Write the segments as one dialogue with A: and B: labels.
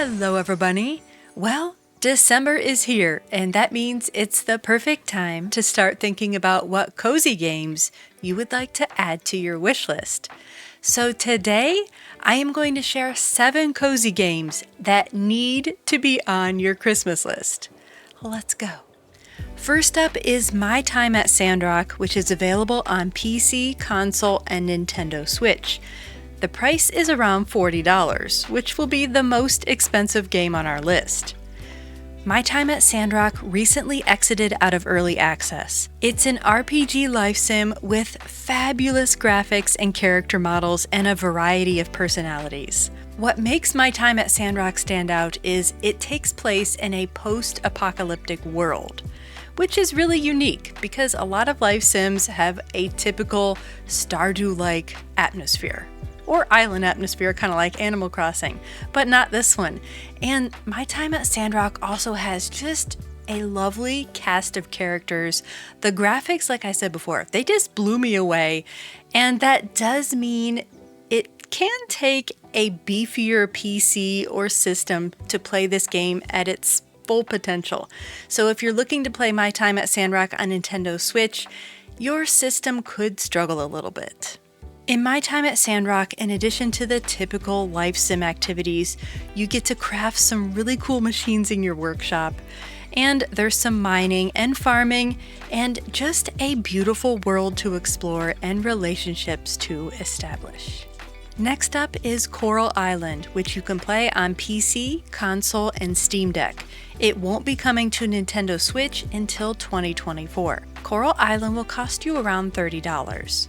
A: Hello everybody! Well, December is here, and that means it's the perfect time to start thinking about what cozy games you would like to add to your wish list. So today, I am going to share 7 cozy games that need to be on your Christmas list. Let's go! First up is My Time at Sandrock, which is available on PC, console, and Nintendo Switch. The price is around $40, which will be the most expensive game on our list. My Time at Sandrock recently exited out of early access. It's an RPG life sim with fabulous graphics and character models and a variety of personalities. What makes My Time at Sandrock stand out is it takes place in a post-apocalyptic world, which is really unique because a lot of life sims have a typical Stardew-like atmosphere. Or island atmosphere, kind of like Animal Crossing, but not this one. And My Time at Sandrock also has just a lovely cast of characters. The graphics, like I said before, they just blew me away. And that does mean it can take a beefier PC or system to play this game at its full potential. So if you're looking to play My Time at Sandrock on Nintendo Switch, your system could struggle a little bit. In My Time at Sandrock, in addition to the typical life sim activities, you get to craft some really cool machines in your workshop. And there's some mining and farming, and just a beautiful world to explore and relationships to establish. Next up is Coral Island, which you can play on PC, console, and Steam Deck. It won't be coming to Nintendo Switch until 2024. Coral Island will cost you around $30.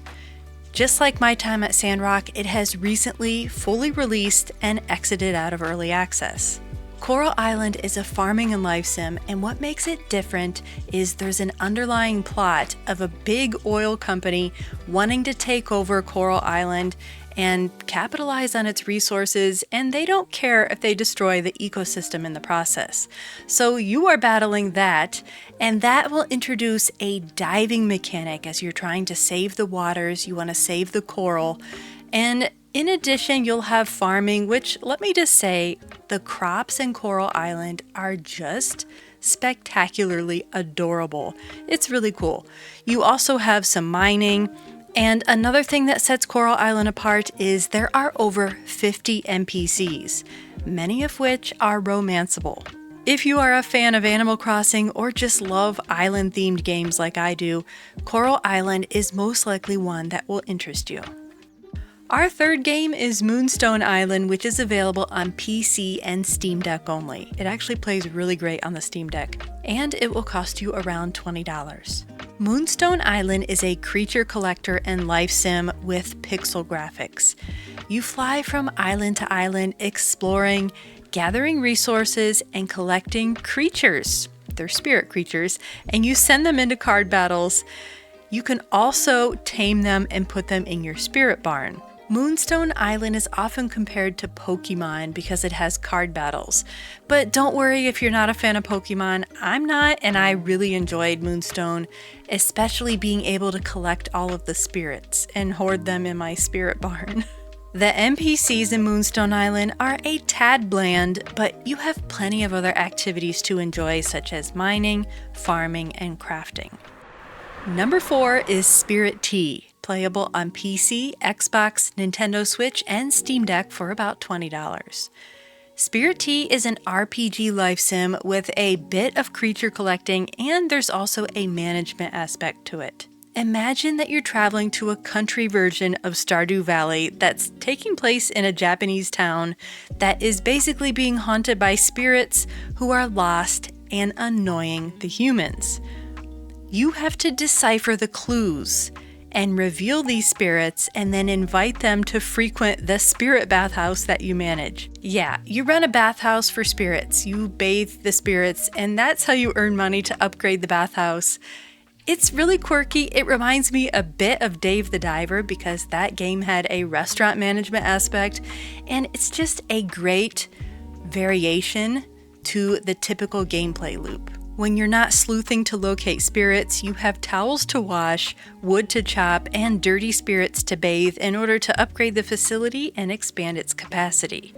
A: Just like My Time at Sandrock, it has recently fully released and exited out of early access. Coral Island is a farming and life sim, and what makes it different is there's an underlying plot of a big oil company wanting to take over Coral Island and capitalize on its resources, and they don't care if they destroy the ecosystem in the process. So you are battling that, and that will introduce a diving mechanic as you're trying to save the waters, you want to save the coral, and in addition, you'll have farming, which, let me just say, the crops in Coral Island are just spectacularly adorable. It's really cool. You also have some mining. And another thing that sets Coral Island apart is there are over 50 NPCs, many of which are romanceable. If you are a fan of Animal Crossing or just love island-themed games like I do, Coral Island is most likely one that will interest you. Our third game is Moonstone Island, which is available on PC and Steam Deck only. It actually plays really great on the Steam Deck, and it will cost you around $20. Moonstone Island is a creature collector and life sim with pixel graphics. You fly from island to island, exploring, gathering resources, and collecting creatures. They're spirit creatures, and you send them into card battles. You can also tame them and put them in your spirit barn. Moonstone Island is often compared to Pokemon because it has card battles. But don't worry if you're not a fan of Pokemon, I'm not, and I really enjoyed Moonstone, especially being able to collect all of the spirits and hoard them in my spirit barn. The NPCs in Moonstone Island are a tad bland, but you have plenty of other activities to enjoy such as mining, farming, and crafting. Number 4 is Spirittea, playable on PC, Xbox, Nintendo Switch, and Steam Deck for about $20. Spirittea is an RPG life sim with a bit of creature collecting, and there's also a management aspect to it. Imagine that you're traveling to a country version of Stardew Valley that's taking place in a Japanese town that is basically being haunted by spirits who are lost and annoying the humans. You have to decipher the clues and reveal these spirits and then invite them to frequent the spirit bathhouse that you manage. Yeah, you run a bathhouse for spirits. You bathe the spirits, and that's how you earn money to upgrade the bathhouse. It's really quirky. It reminds me a bit of Dave the Diver because that game had a restaurant management aspect, and it's just a great variation to the typical gameplay loop. When you're not sleuthing to locate spirits, you have towels to wash, wood to chop, and dirty spirits to bathe in order to upgrade the facility and expand its capacity.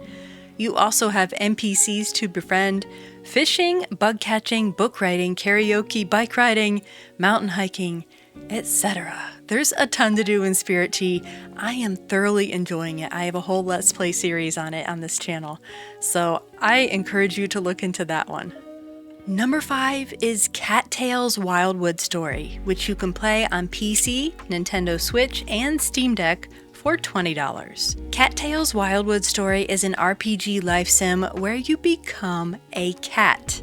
A: You also have NPCs to befriend, fishing, bug catching, book writing, karaoke, bike riding, mountain hiking, etc. There's a ton to do in Spirittea. I am thoroughly enjoying it. I have a whole Let's Play series on it on this channel, so I encourage you to look into that one. Number 5 is Cattails Wildwood Story, which you can play on PC, Nintendo Switch, and Steam Deck for $20. Cattails Wildwood Story is an RPG life sim where you become a cat.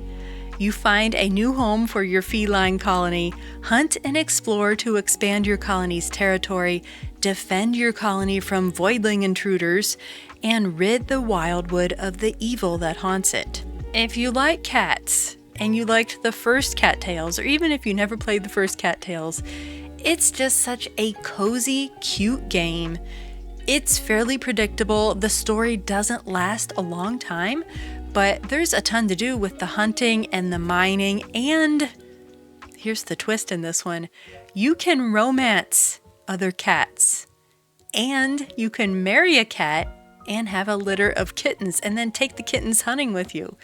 A: You find a new home for your feline colony, hunt and explore to expand your colony's territory, defend your colony from voidling intruders, and rid the Wildwood of the evil that haunts it. If you like cats, and you liked the first Cattails, or even if you never played the first Cattails, it's just such a cozy, cute game. It's fairly predictable. The story doesn't last a long time, but there's a ton to do with the hunting and the mining, and here's the twist in this one. You can romance other cats, and you can marry a cat and have a litter of kittens and then take the kittens hunting with you.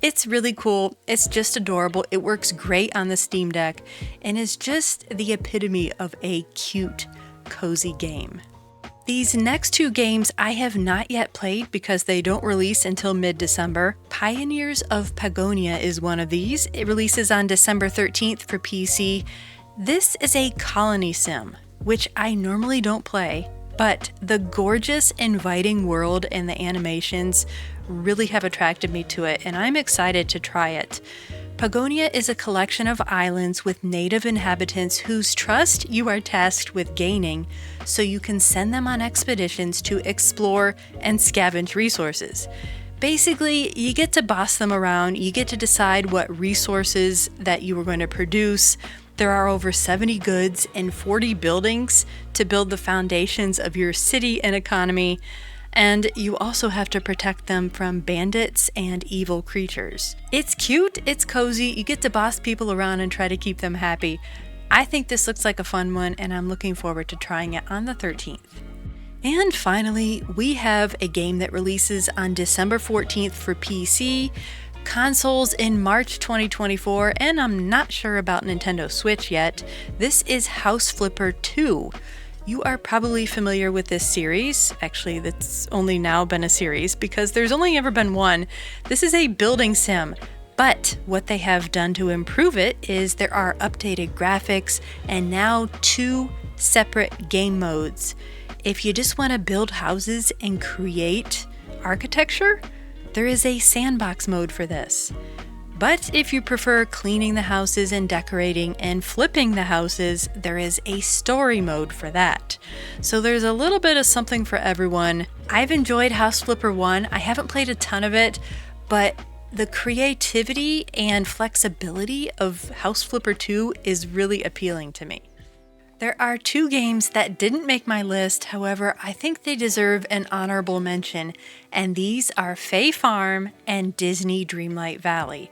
A: It's really cool. It's just adorable. It works great on the Steam Deck and is just the epitome of a cute, cozy game. These next two games I have not yet played because they don't release until mid-December. Pioneers of Pagonia is one of these. It releases on December 13th for PC. This is a colony sim, which I normally don't play, but the gorgeous, inviting world and the animations really have attracted me to it, and I'm excited to try it. Pagonia is a collection of islands with native inhabitants whose trust you are tasked with gaining, so you can send them on expeditions to explore and scavenge resources. Basically, you get to boss them around, you get to decide what resources that you are going to produce. There are over 70 goods and 40 buildings to build the foundations of your city and economy, and you also have to protect them from bandits and evil creatures. It's cute, it's cozy, you get to boss people around and try to keep them happy. I think this looks like a fun one, and I'm looking forward to trying it on the 13th. And finally, we have a game that releases on December 14th for PC, consoles in March 2024, and I'm not sure about Nintendo Switch yet. This is House Flipper 2. You are probably familiar with this series. Actually, that's only now been a series because there's only ever been one. This is a building sim, but what they have done to improve it is there are updated graphics and now 2 separate game modes. If you just want to build houses and create architecture, there is a sandbox mode for this. But if you prefer cleaning the houses and decorating and flipping the houses, there is a story mode for that. So there's a little bit of something for everyone. I've enjoyed House Flipper 1. I haven't played a ton of it, but the creativity and flexibility of House Flipper 2 is really appealing to me. There are 2 games that didn't make my list, however, I think they deserve an honorable mention, and these are Fae Farm and Disney Dreamlight Valley.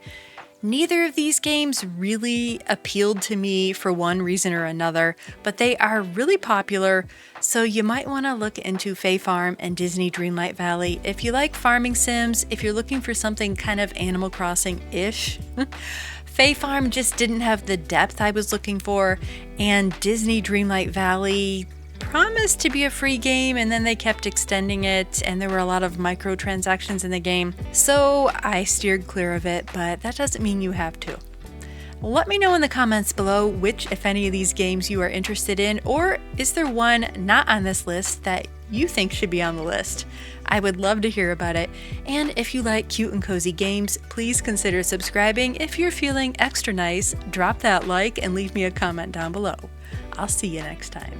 A: Neither of these games really appealed to me for one reason or another, but they are really popular, so you might want to look into Fae Farm and Disney Dreamlight Valley. If you like farming sims, if you're looking for something kind of Animal Crossing-ish, Fae Farm just didn't have the depth I was looking for, and Disney Dreamlight Valley promised to be a free game, and then they kept extending it, and there were a lot of microtransactions in the game, so I steered clear of it, but that doesn't mean you have to. Let me know in the comments below which, if any, of these games you are interested in, or is there one not on this list that you think should be on the list? I would love to hear about it. And if you like cute and cozy games, please consider subscribing. If you're feeling extra nice, drop that like and leave me a comment down below. I'll see you next time.